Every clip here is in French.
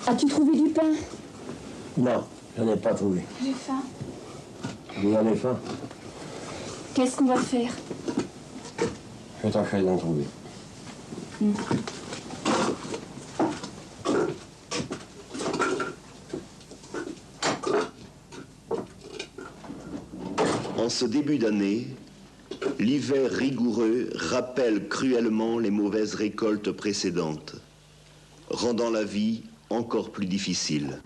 As-tu trouvé du pain? Non, j'en ai pas trouvé. J'ai faim. Vous avez faim? Qu'est-ce qu'on va faire? Je tâcherai d'en trouver. En ce début d'année, l'hiver rigoureux rappelle cruellement les mauvaises récoltes précédentes, rendant la vie encore plus difficile.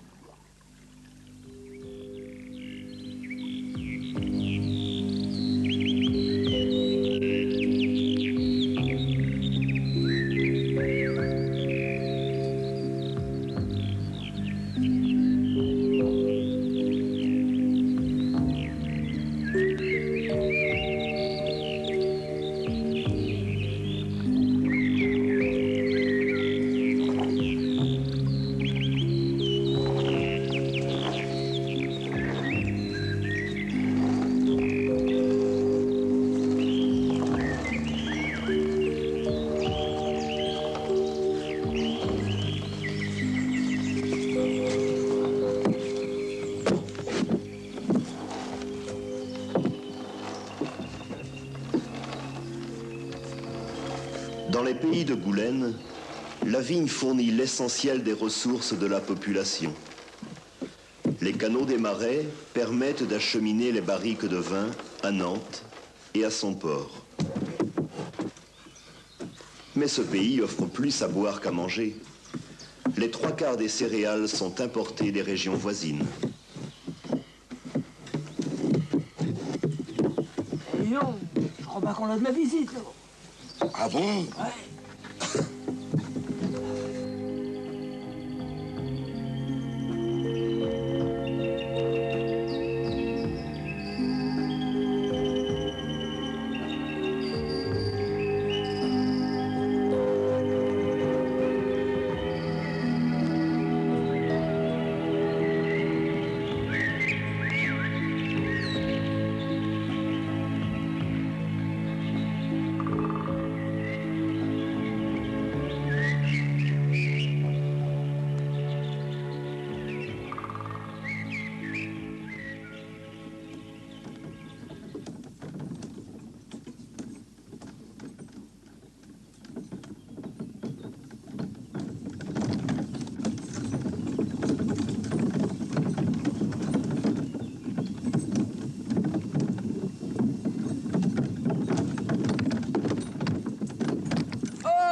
Dans les pays de Goulaine, la vigne fournit l'essentiel des ressources de la population. Les canaux des marais permettent d'acheminer les barriques de vin à Nantes et à son port. Mais ce pays offre plus à boire qu'à manger. Les 3/4 des céréales sont importées des régions voisines. Non, je crois pas qu'on a de la visite, là. Ah bon? Ouais.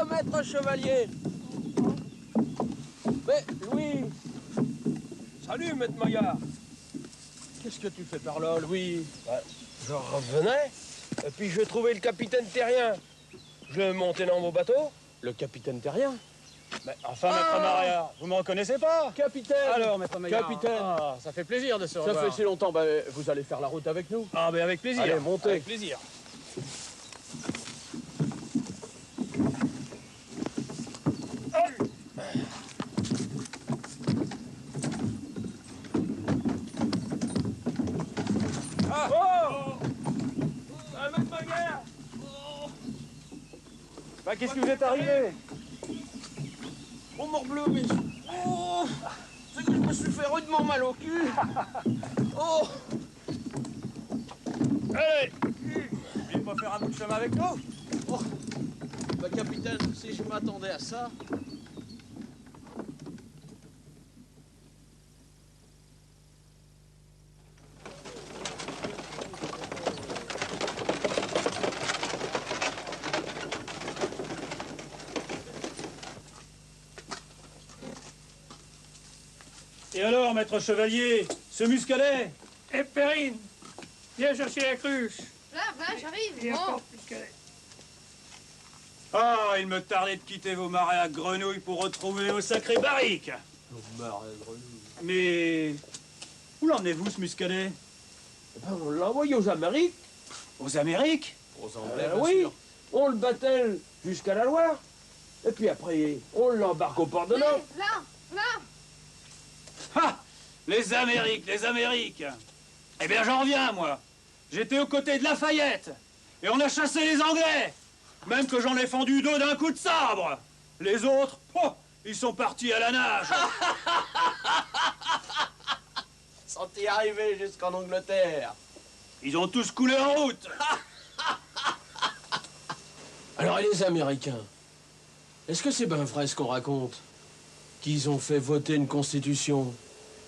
Maître chevalier. Mais, Louis. Salut, maître Maillard. Qu'est-ce que tu fais par là, Louis? Je revenais, et puis je trouvais le capitaine Terrien. Je montais dans mon bateau. Le capitaine Terrien? Mais enfin, maître Maillard, vous me reconnaissez pas? Capitaine! Alors, maître Maillard. Capitaine! Ah, ça fait plaisir de se revoir. Ça fait si longtemps, vous allez faire la route avec nous? Ah, ben avec plaisir. Allez, montez. Avec plaisir. Bah, qu'est-ce qui vous est arrivé? Oh, morbleu, mais... Oh, c'est que je me suis fait rudement mal au cul. Oh. Allez! Vous voulez pas faire un bout de chemin avec nous? Oh. Bah, capitaine, si je m'attendais à ça... Et alors, maître chevalier, ce muscadet? Et Perrine, viens chercher la cruche. Là, j'arrive. Et Bon. encore muscadet. Ah, il me tardait de quitter vos marais à Grenouille pour retrouver vos sacrés barriques. Nos marais à Grenouille. Mais... où l'emmenez-vous, ce muscadet? Eh ben, on l'a envoyé aux Amériques. Aux Amériques? Aux Anglais, oui. On le battelle jusqu'à la Loire. Et puis après, on l'embarque au port de Nantes. Là. Ah! Les Amériques, les Amériques! Eh bien, j'en reviens, moi. J'étais aux côtés de Lafayette. Et on a chassé les Anglais. Même que j'en ai fendu 2 d'un coup de sabre. Les autres, oh, Ils sont partis à la nage. Sont y arrivés jusqu'en Angleterre. Ils ont tous coulé en route. Alors, et les Américains? Est-ce que c'est bien vrai ce qu'on raconte? Qu'ils ont fait voter une constitution,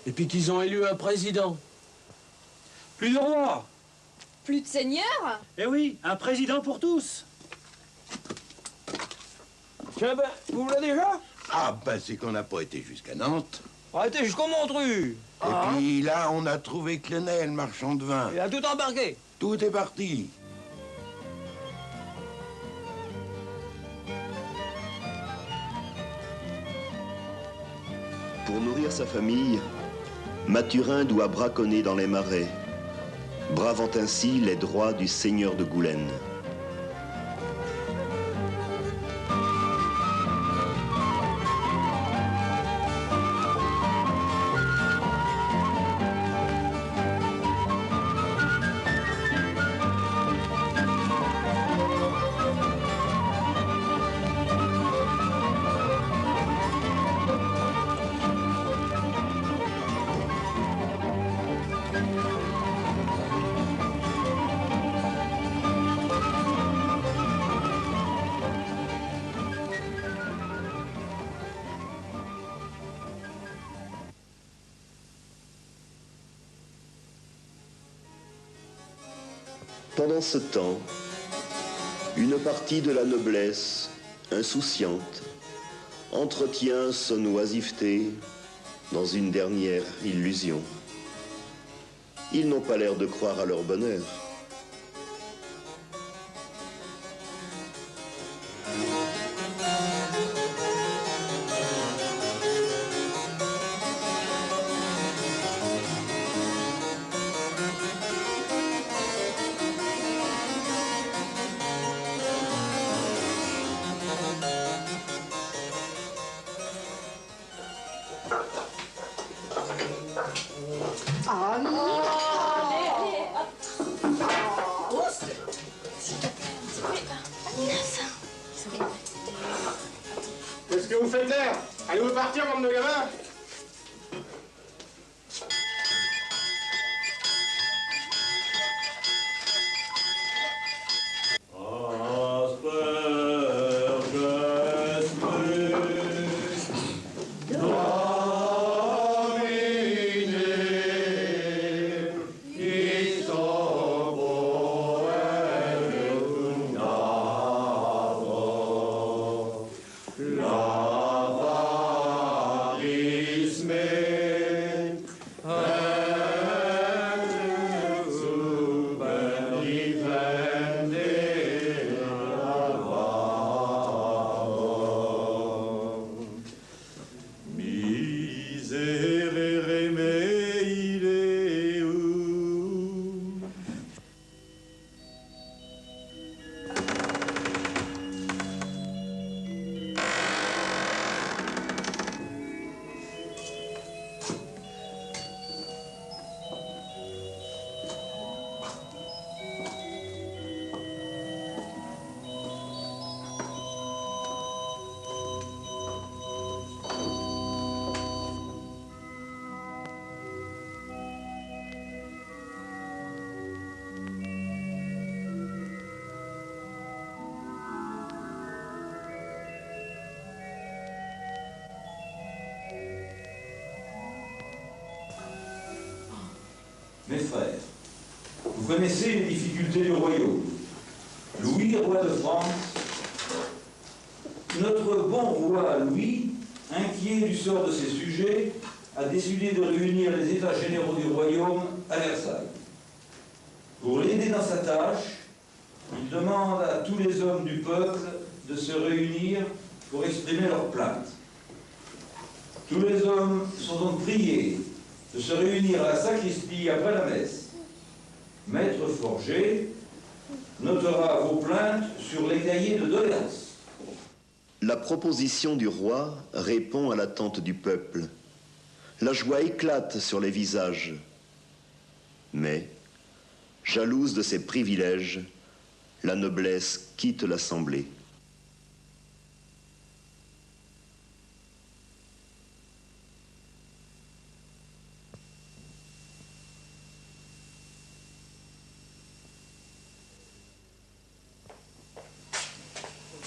et puis qu'ils ont élu un président? Plus de roi. Plus de seigneur? Eh oui, un président pour tous. Tiens ben, vous voulez déjà? Ah, ben c'est qu'on n'a pas été jusqu'à Nantes. Arrêtez jusqu'au Montrue. Et puis là, on a trouvé Clenel, marchand de vin. Il a tout embarqué. Tout est parti. Pour nourrir sa famille, Mathurin doit braconner dans les marais, bravant ainsi les droits du seigneur de Goulaine. Pendant ce temps, une partie de la noblesse, insouciante, entretient son oisiveté dans une dernière illusion. Ils n'ont pas l'air de croire à leur bonheur. Qu'est-ce que vous faites là? Allez-vous partir, bande de gamins? Mes frères, vous connaissez les difficultés du royaume. Louis, roi de France, notre bon roi Louis, inquiet du sort de ses sujets, a décidé de réunir les États généraux du royaume à Versailles. Pour l'aider dans sa tâche, il demande à tous les hommes du peuple de se réunir pour exprimer leurs plaintes. Tous les hommes sont donc priés de se réunir à la sacristie après la messe. Maître Forger notera vos plaintes sur les cahiers de doléances. La proposition du roi répond à l'attente du peuple. La joie éclate sur les visages. Mais, jalouse de ses privilèges, la noblesse quitte l'Assemblée.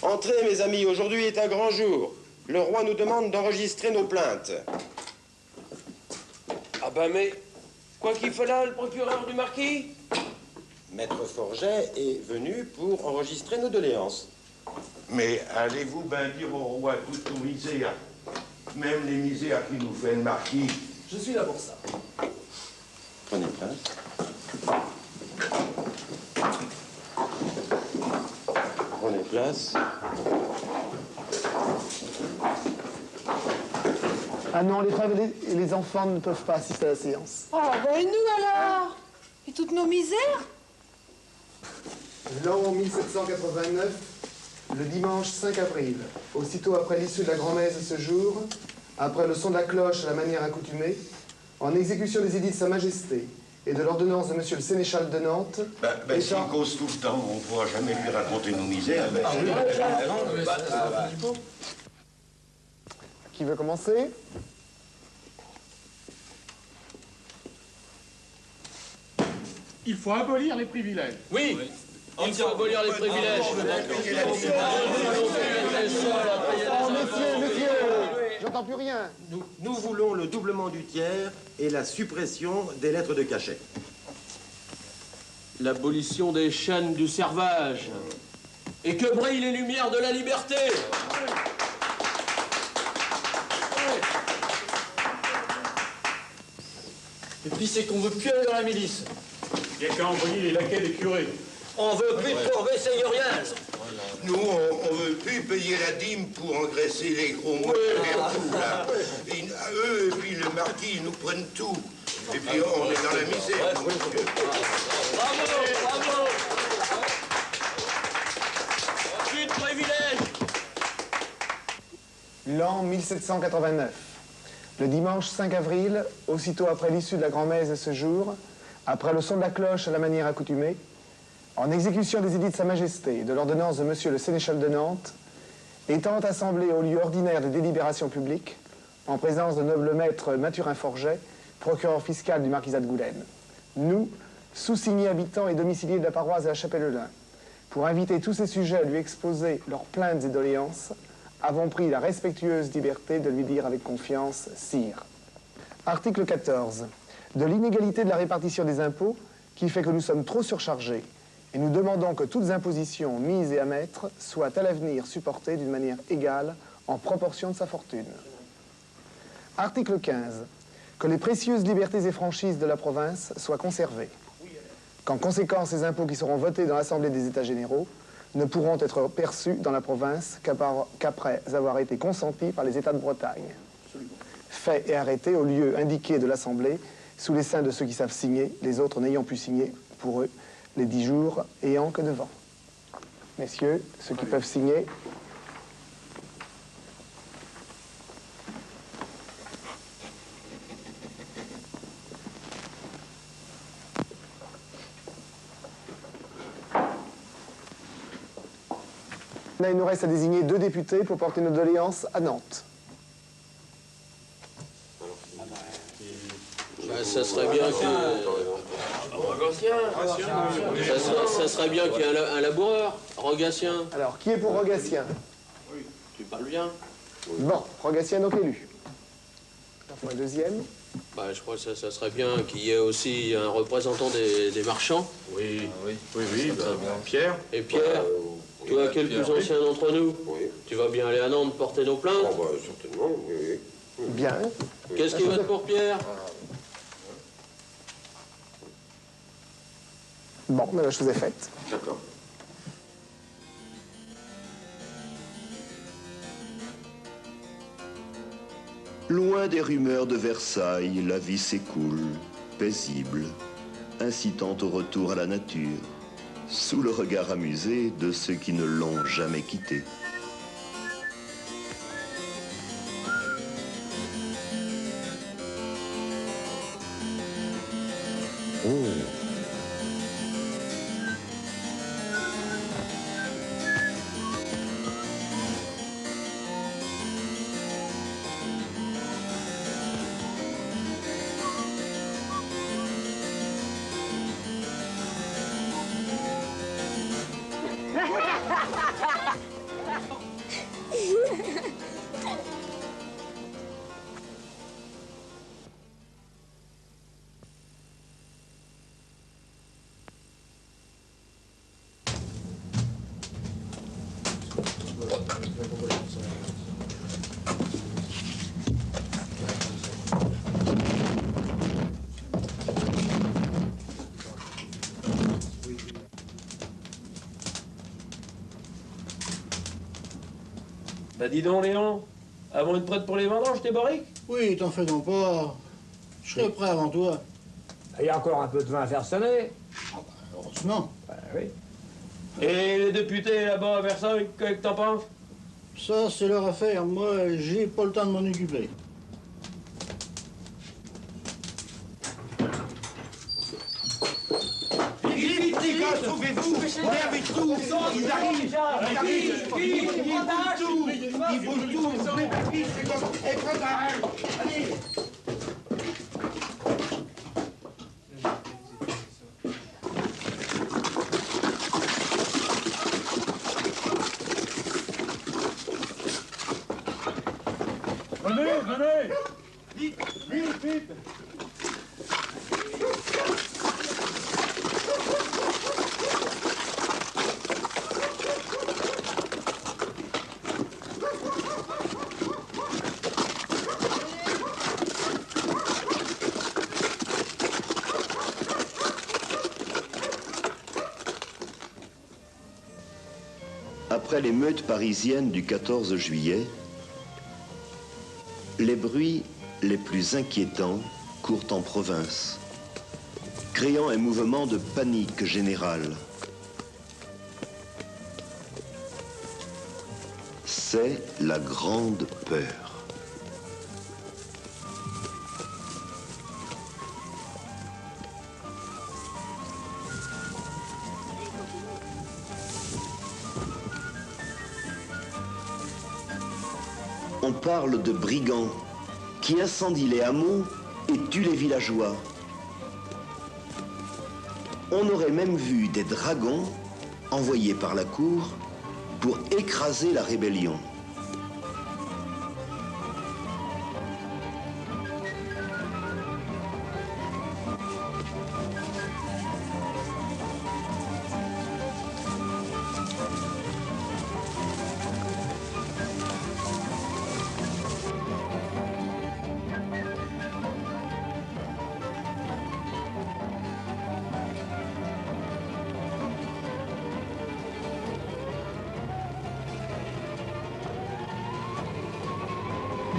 Entrez, mes amis, aujourd'hui est un grand jour. Le roi nous demande d'enregistrer nos plaintes. Ah ben mais, quoi qu'il fait là, le procureur du marquis? Maître Forget est venu pour enregistrer nos doléances. Mais allez-vous ben dire au roi toutes nos misères, même les misères qui nous fait le marquis? Je suis là pour ça. Prenez place. Prenez place. Ah non, les femmes et les enfants ne peuvent pas assister à la séance. Oh, ben et nous alors? Et toutes nos misères? L'an 1789, le dimanche 5 avril, aussitôt après l'issue de la grand-messe de ce jour, après le son de la cloche à la manière accoutumée, en exécution des édits de Sa Majesté et de l'ordonnance de Monsieur le Sénéchal de Nantes... S'il cause tout le temps, on ne pourra jamais lui raconter nos misères. Qui veut commencer? Il faut abolir les privilèges. Oui, il faut abolir les privilèges. Messieurs, j'entends plus rien. Nous voulons le doublement du tiers et la suppression des lettres de cachet. L'abolition des chaînes du servage. Et que brillent les lumières de la liberté. Et puis c'est qu'on veut plus aller dans la milice. Il n'y a qu'à envoyer les laquais des curés. On veut plus de corvée seigneuriale. Nous, on veut plus payer la dîme pour engraisser les gros mots de là. Eux, et puis le marquis, ils nous prennent tout. Et puis on est dans la misère, monsieur. Bravo, bravo. Plus de privilèges. L'an 1789. Le dimanche 5 avril, aussitôt après l'issue de la grand-messe de ce jour, après le son de la cloche à la manière accoutumée, en exécution des édits de Sa Majesté et de l'ordonnance de Monsieur le Sénéchal de Nantes, étant assemblé au lieu ordinaire des délibérations publiques, en présence de noble maître Mathurin Forget, procureur fiscal du marquisat de Goulaine, nous, sous-signés habitants et domiciliés de la paroisse de la Chapelle-Lin, pour inviter tous ces sujets à lui exposer leurs plaintes et doléances, avons pris la respectueuse liberté de lui dire avec confiance, sire. Article 14. De l'inégalité de la répartition des impôts qui fait que nous sommes trop surchargés et nous demandons que toutes impositions mises et à mettre soient à l'avenir supportées d'une manière égale en proportion de sa fortune. Article 15. Que les précieuses libertés et franchises de la province soient conservées. Qu'en conséquence, les impôts qui seront votés dans l'Assemblée des États généraux ne pourront être perçus dans la province qu'après avoir été consentis par les États de Bretagne. Fait et arrêté au lieu indiqué de l'Assemblée, sous les seins de ceux qui savent signer, les autres n'ayant pu signer, pour eux, les 10 jours ayant que devant. Messieurs, ceux qui peuvent signer. Là, il nous reste à désigner 2 députés pour porter nos doléances à Nantes. Ça serait bien que... Ça serait bien qu'il y ait un laboureur, Rogatien. Alors, qui est pour Rogatien? Tu parles bien. Bon, Rogatien donc élu. Pour le deuxième. Bah, je crois que ça serait bien qu'il y ait aussi un représentant des marchands. Oui, Pierre. Et Pierre, toi qui es le plus ancien d'entre nous, tu vas bien aller à Nantes porter nos plaintes? Certainement, oui. Bien. Qu'est-ce qui vote pour Pierre? Bon, la chose est faite. D'accord. Loin des rumeurs de Versailles, la vie s'écoule, paisible, incitant au retour à la nature, sous le regard amusé de ceux qui ne l'ont jamais quittée. Bah dis donc, Léon, avant une prête pour les vendanges, tes barriques? Oui, t'en fais donc pas. Je serai prêt avant toi. Il y a encore un peu de vin à faire sonner. Heureusement. Ben oui. Et les députés là-bas à Versailles, qu'est-ce que t'en penses? Ça, c'est leur affaire. Moi, j'ai pas le temps de m'en occuper. Vite, les gars, trouvez-vous! On est avec tout! Ils arrivent! Ils arrivent! Ils bougent tout! Ils bougent tout! Vite, c'est comme... Eh, prends ta hache! Allez! Venez, venez! Vite, vite, vite! Après l'émeute parisienne du 14 juillet, les bruits les plus inquiétants courent en province, créant un mouvement de panique générale. C'est la grande peur. On parle de brigands qui incendient les hameaux et tuent les villageois. On aurait même vu des dragons envoyés par la cour pour écraser la rébellion.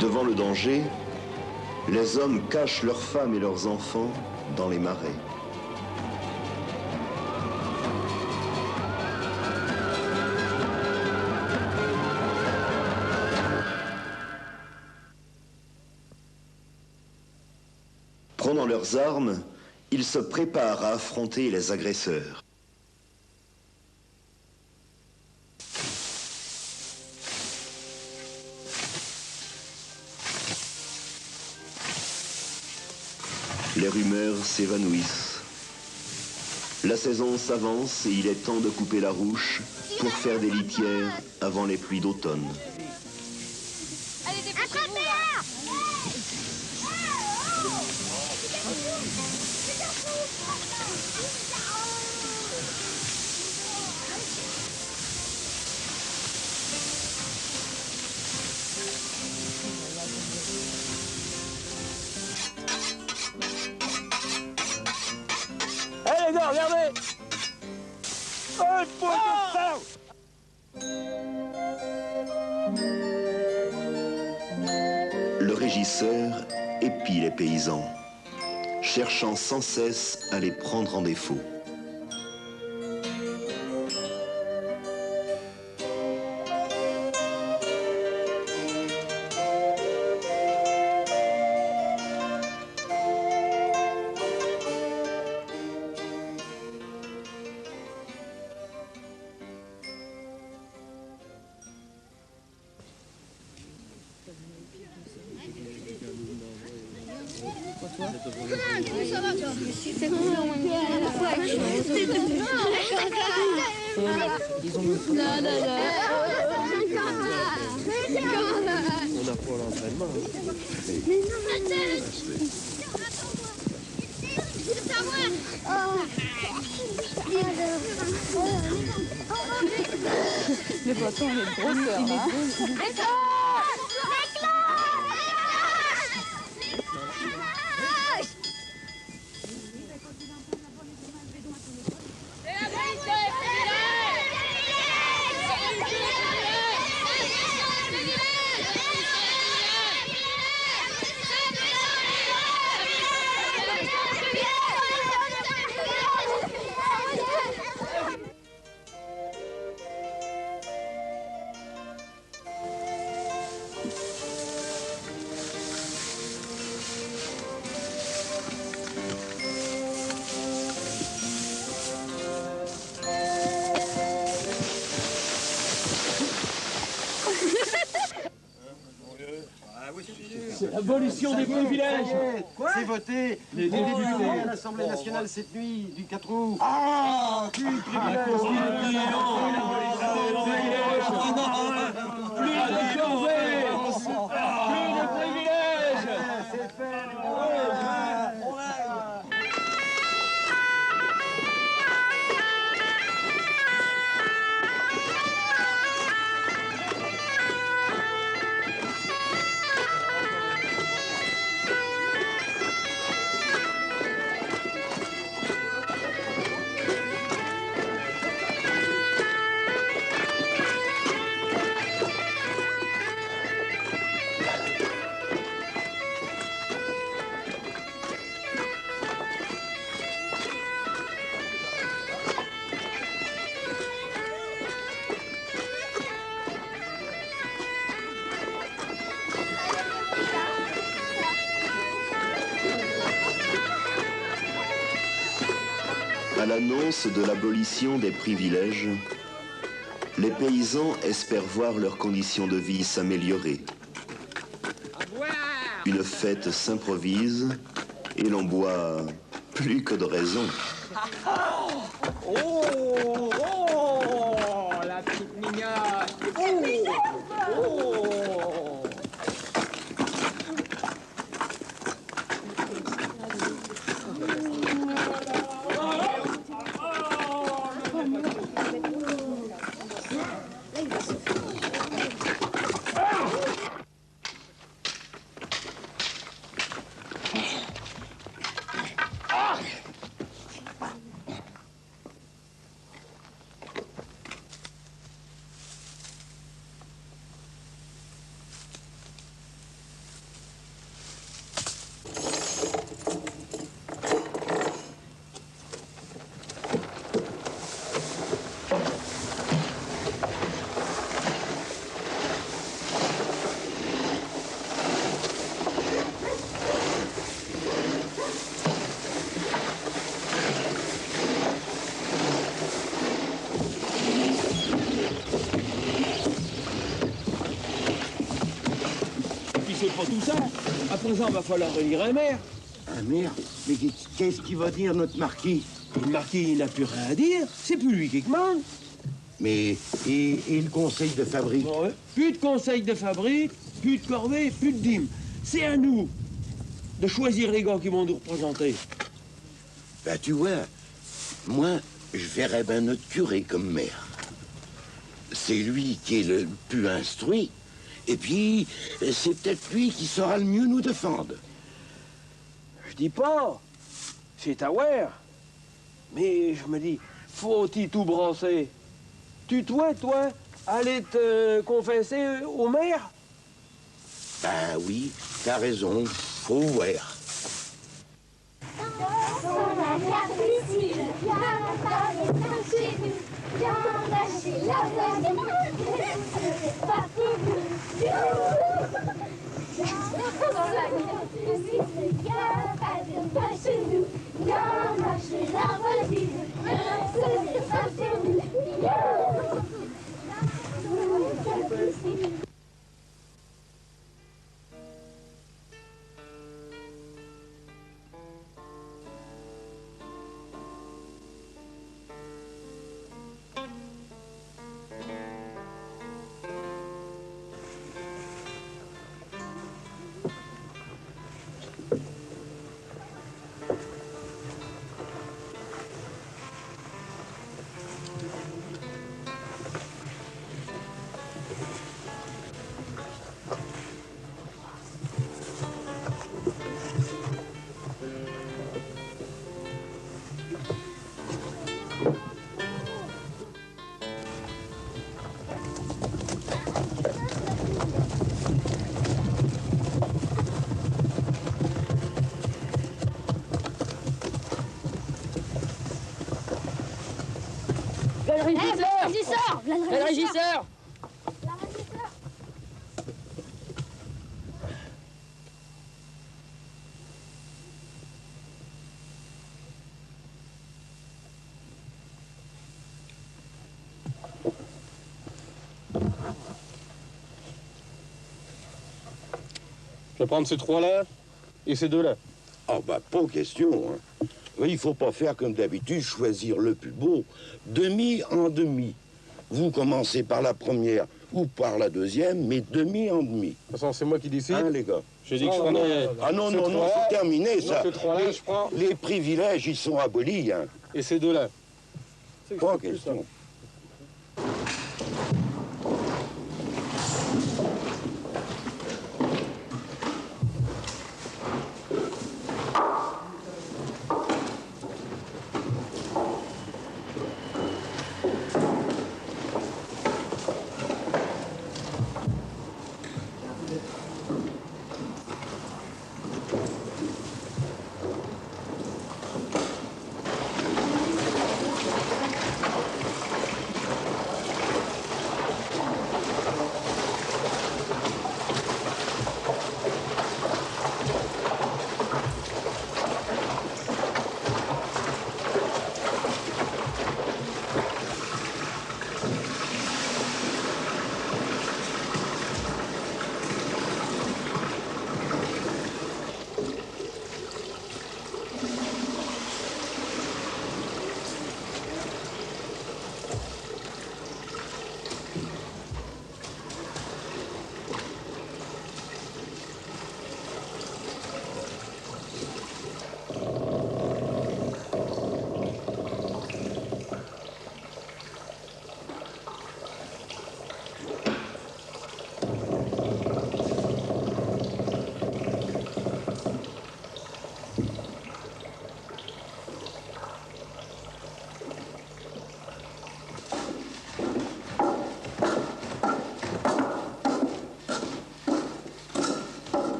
Devant le danger, les hommes cachent leurs femmes et leurs enfants dans les marais. Prenant leurs armes, ils se préparent à affronter les agresseurs. Les rumeurs s'évanouissent. La saison s'avance et il est temps de couper la ruche pour faire des litières avant les pluies d'automne. Allez, dépêchez-vous! Hé les gars, regardez! Un point de salaud! Le régisseur épie les paysans, cherchant sans cesse à les prendre en défaut. Non, non, non. n'a pas l'entraînement. Le bâton, il est de grosseur, là. C'est l'abolition des privilèges. C'est voté. Les députés à l'Assemblée nationale cette nuit, du 4 août. Ah, plus de privilèges. Plus de privilèges. C'est fait. À l'annonce de l'abolition des privilèges, les paysans espèrent voir leurs conditions de vie s'améliorer. Une fête s'improvise et l'on boit plus que de raison. Oh, la petite mignonne. Oh. Pas tout ça. À présent, il va falloir élire un maire. Un maire? Mais qu'est-ce qu'il va dire, notre marquis? Le marquis, il n'a plus rien à dire. C'est plus lui qui commande. Mais et le conseil de fabrique? Ouais. Plus de conseil de fabrique, plus de corvée, plus de dîmes. C'est à nous de choisir les gars qui vont nous représenter. Ben, tu vois, moi, je verrais bien notre curé comme maire. C'est lui qui est le plus instruit. Et puis, c'est peut-être lui qui saura le mieux nous défendre. Je dis pas. C'est aware. Mais je me dis, faut-il tout brasser? Tu toi, aller te confesser au maire? Ben oui, t'as raison, faut voir. régisseur. Le régisseur. Je vais prendre ces trois-là et ces deux-là. Ah bah, pas question, hein. Il faut pas faire comme d'habitude, choisir le plus beau, demi en demi. Vous commencez par la première ou par la deuxième, mais demi en demi. De toute façon, c'est moi qui décide. Hein, les gars? J'ai dit que je prenais... Ah non, non, non, c'est terminé, ça. Ces trois-là, je prends... Les privilèges, ils sont abolis, hein. Et ces deux-là. Pas question.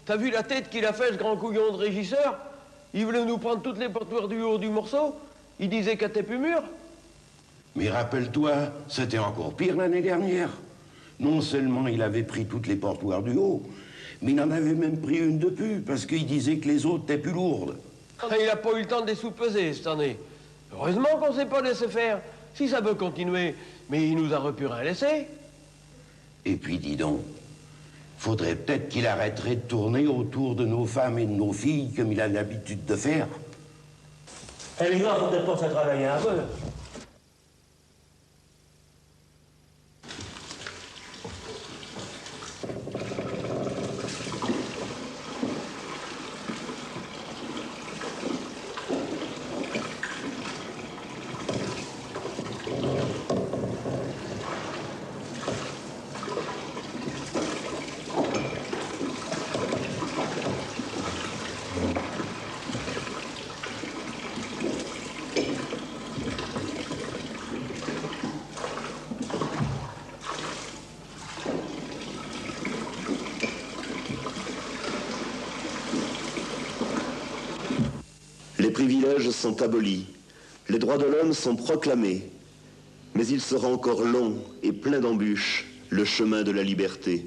T'as vu la tête qu'il a fait, ce grand couillon de régisseur? Il voulait nous prendre toutes les portoirs du haut du morceau. Il disait qu'elle était plus mûre. Mais rappelle-toi, c'était encore pire l'année dernière. Non seulement il avait pris toutes les portoirs du haut, mais il en avait même pris une de plus, parce qu'il disait que les autres étaient plus lourdes. Il n'a pas eu le temps de les sous-peser cette année. Heureusement qu'on ne s'est pas laissé faire. Si ça veut continuer, mais il nous a repu rien laisser. Et puis dis donc, faudrait peut-être qu'il arrêterait de tourner autour de nos femmes et de nos filles comme il a l'habitude de faire. Eh les gars, faut peut-être penser à travailler un peu. Les privilèges sont abolis, les droits de l'homme sont proclamés, mais il sera encore long et plein d'embûches, le chemin de la liberté.